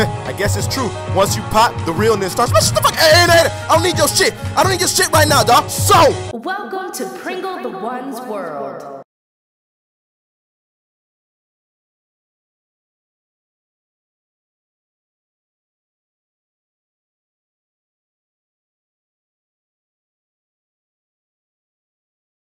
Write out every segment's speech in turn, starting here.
I guess it's true. Once you pop, the realness starts. Shut the fuck. Hey, I don't need your shit. I don't need your shit right now, dog. So, welcome to PringleTheOne's world.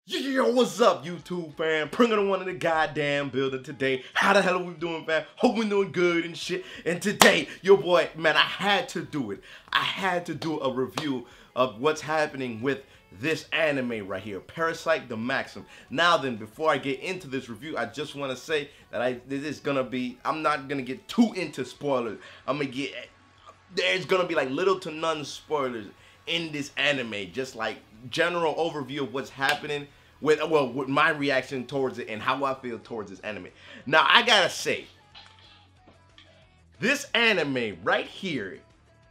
Yo, what's up, YouTube fam? PringleTheOne in the goddamn building today. How the hell are we doing, fam? Hope we're doing good and shit. And today, your boy, man, I had to do it. I had to do a review of what's happening with this anime right here, Parasyte The Maxim. Now then, before I get into this review, I just want to say that I'm not gonna get too into spoilers. There's gonna be like little to none spoilers in this anime, just like general overview of what's happening with my reaction towards it and how I feel towards this anime. Now I gotta say, this anime right here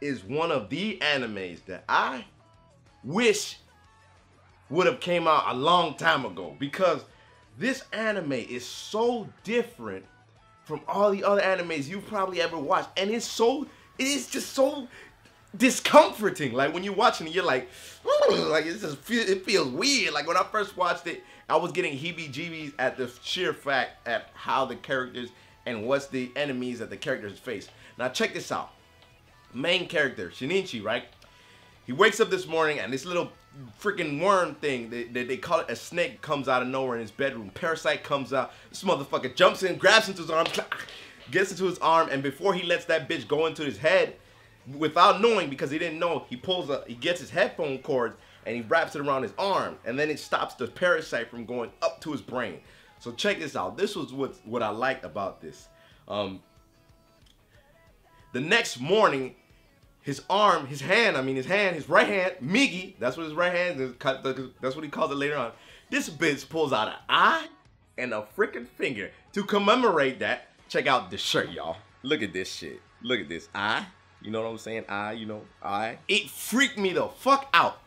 is one of the animes that I wish would have came out a long time ago, because this anime is so different from all the other animes you've probably ever watched, and it's just so discomforting. Like when you're watching it, you're like it feels weird. Like when I first watched it, I was getting heebie-jeebies at the sheer fact at how the characters and what's the enemies that the characters face. Now check this out. Main character Shinichi, right? He wakes up this morning and this little freaking worm thing, they call it a snake, comes out of nowhere in his bedroom. Parasite comes out. This motherfucker jumps in, grabs into his arm, gets into his arm, and before he lets that bitch go into his head, without knowing, because he didn't know, he gets his headphone cords and he wraps it around his arm, and then it stops the parasite from going up to his brain. So check this out. This was what I liked about this. The next morning, his right hand, Migi, that's what his right hand is, that's what he calls it later on. This bitch pulls out an eye and a freaking finger. To commemorate that, check out this shirt, y'all. Look at this shit. Look at this eye. You know what I'm saying? Eye. It freaked me the fuck out,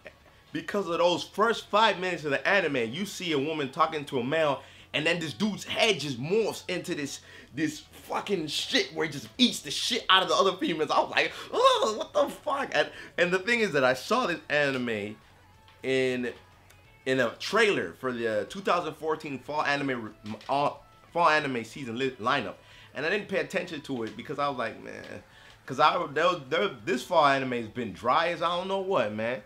because of those first 5 minutes of the anime. You see a woman talking to a male, and then this dude's head just morphs into this fucking shit where he just eats the shit out of the other females. I was like, oh, what the fuck? And the thing is that I saw this anime in a trailer for the 2014 fall anime season lineup, and I didn't pay attention to it because I was like, man. Because this fall anime has been dry as I don't know what, man.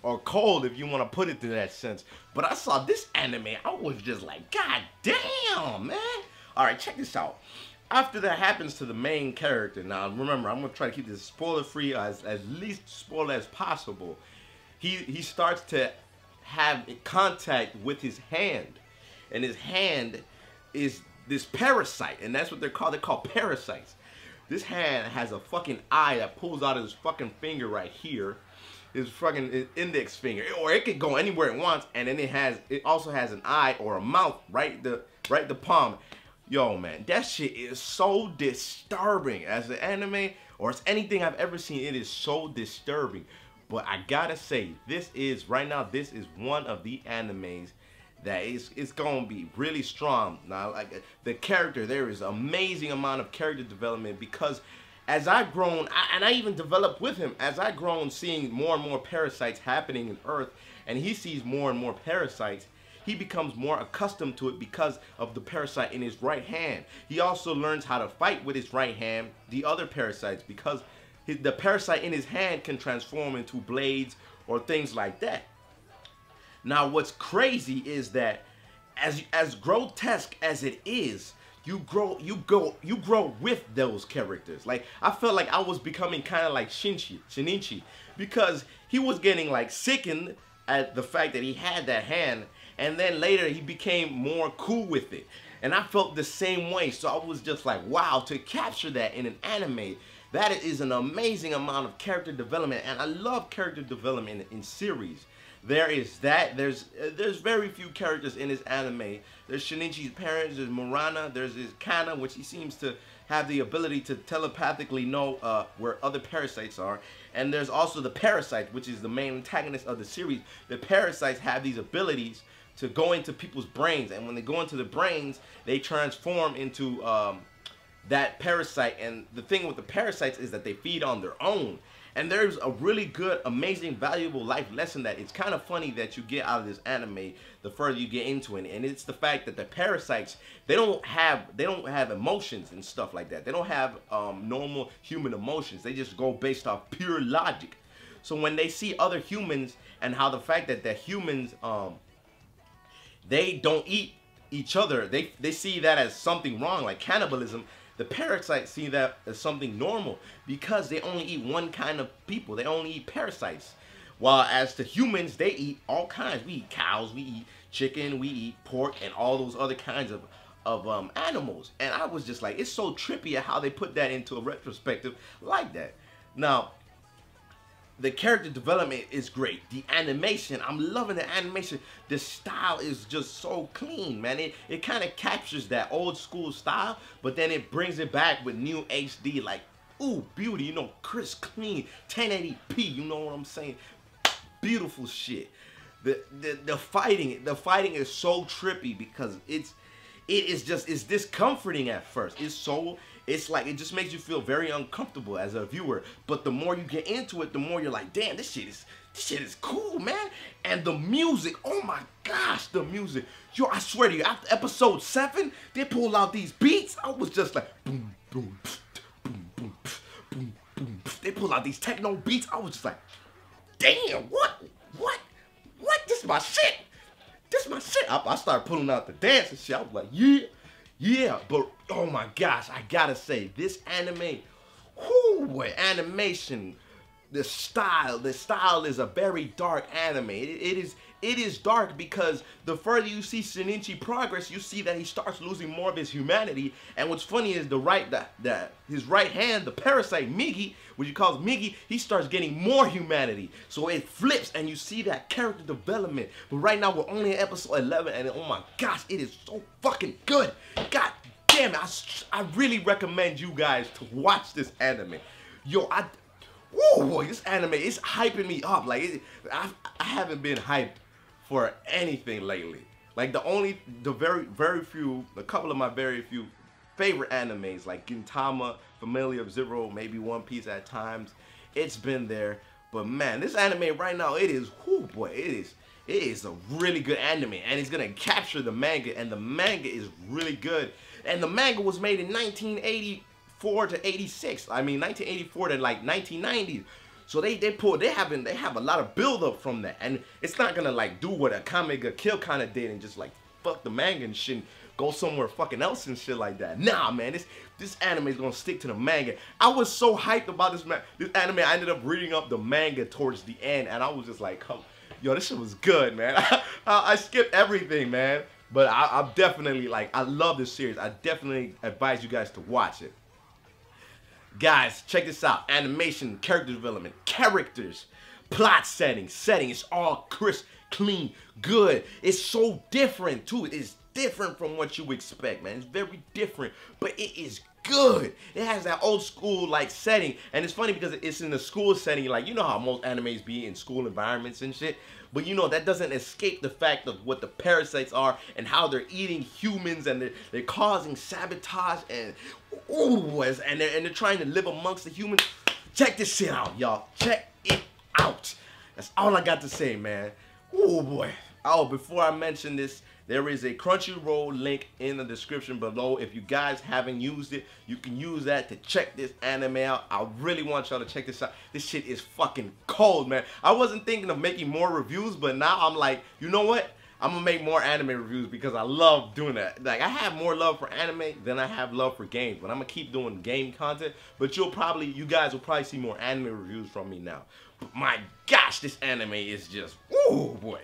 Or cold, if you want to put it to that sense. But I saw this anime, I was just like, God damn, man. Alright, check this out. After that happens to the main character, now remember, I'm going to try to keep this spoiler-free, as least spoiler as possible. He starts to have contact with his hand. And his hand is this parasite, and that's what they're called. They're called parasites. This hand has a fucking eye that pulls out of his fucking finger right here, his fucking index finger, or it could go anywhere it wants, and then it also has an eye or a mouth right the palm. Yo, man, that shit is so disturbing. As an anime or as anything I've ever seen, it is so disturbing. But I gotta say, this is one of the animes that it's gonna be really strong. Now, like the character, there is amazing amount of character development, because as I've grown, and I even developed with him, as I've grown seeing more and more parasites happening in Earth, and he sees more and more parasites, he becomes more accustomed to it because of the parasite in his right hand. He also learns how to fight with his right hand the other parasites, because the parasite in his hand can transform into blades or things like that. Now, what's crazy is that as grotesque as it is, you grow with those characters. Like, I felt like I was becoming kind of like Shinichi, because he was getting like sickened at the fact that he had that hand, and then later he became more cool with it. And I felt the same way, so I was just like, wow, to capture that in an anime, that is an amazing amount of character development. And I love character development in series. There is that. There's very few characters in this anime. There's Shinichi's parents, there's Murana, there's his Kana, which he seems to have the ability to telepathically know where other parasites are. And there's also the Parasite, which is the main antagonist of the series. The parasites have these abilities to go into people's brains, and when they go into the brains, they transform into that parasite. And the thing with the parasites is that they feed on their own. And there's a really good, amazing, valuable life lesson that it's kind of funny that you get out of this anime the further you get into it. And it's the fact that the parasites, they don't have emotions and stuff like that. They don't have normal human emotions. They just go based off pure logic. So when they see other humans and how the fact that the humans, they don't eat each other, they see that as something wrong, like cannibalism. The parasites see that as something normal because they only eat one kind of people. They only eat parasites. While as the humans, they eat all kinds. We eat cows, we eat chicken, we eat pork, and all those other kinds of animals. And I was just like, it's so trippy at how they put that into a retrospective like that. Now, the character development is great. The animation, I'm loving the animation. The style is just so clean, man. It kind of captures that old school style, but then it brings it back with new HD, like, ooh, beauty, you know, crisp, clean, 1080p, you know what I'm saying? Beautiful shit. The fighting is so trippy because it's discomforting at first. It's like, it just makes you feel very uncomfortable as a viewer. But the more you get into it, the more you're like, damn, this shit is cool, man. And the music, oh my gosh, the music. Yo, I swear to you, after episode 7, they pulled out these beats. I was just like, boom, boom, boom, boom, boom, boom. They pulled out these techno beats. I was just like, damn, what? This is my shit. This is my shit. I started pulling out the dance and shit. I was like, yeah, but oh my gosh, I gotta say, this anime, whoo, animation, the style is a very dark anime. It is dark because the further you see Shinichi progress, you see that he starts losing more of his humanity. And what's funny is his right hand, the parasite Migi, which he calls Migi, he starts getting more humanity. So it flips and you see that character development. But right now we're only at episode 11 and oh my gosh, it is so fucking good. God damn it, I really recommend you guys to watch this anime. Yo, whoa, boy, this anime is hyping me up. Like, I haven't been hyped for anything lately. Like, a couple of my very few favorite animes, like Gintama, Family of Zero, maybe One Piece at times. It's been there. But man, this anime right now, it is a really good anime. And it's gonna capture the manga, and the manga is really good. And the manga was made in 1984 to 86. I mean, 1984 to like 1990. So they have a lot of build up from that, and it's not gonna like do what a Kame ga Kill kind of did and just like fuck the manga and shit, and go somewhere fucking else and shit like that. Nah, man, this anime is gonna stick to the manga. I was so hyped about this anime. I ended up reading up the manga towards the end, and I was just like, yo, this shit was good, man. I skipped everything, man. But I'm definitely like, I love this series. I definitely advise you guys to watch it. Guys, check this out. Animation, character development, characters, plot setting, it's all crisp, clean, good. It's so different too. It's different from what you expect, man. It's very different, but it is good. It has that old school like setting, and it's funny because it's in the school setting. Like, you know how most animes be in school environments and shit. But you know, that doesn't escape the fact of what the parasites are and how they're eating humans, and they're causing sabotage and they're trying to live amongst the humans. Check this shit out, y'all. Check it out. That's all I got to say, man. Oh boy. Oh, before I mention this, there is a Crunchyroll link in the description below. If you guys haven't used it, you can use that to check this anime out. I really want y'all to check this out. This shit is fucking cold, man. I wasn't thinking of making more reviews, but now I'm like, you know what? I'm gonna make more anime reviews because I love doing that. Like, I have more love for anime than I have love for games, but I'm gonna keep doing game content. But you guys will probably see more anime reviews from me now. But my gosh, this anime is just, ooh boy.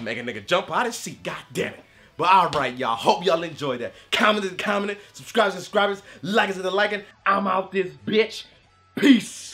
Make a nigga jump out of his seat, god damn it. But alright, y'all, hope y'all enjoyed that. Comment, subscribe, like the liking. I'm out this bitch. Peace.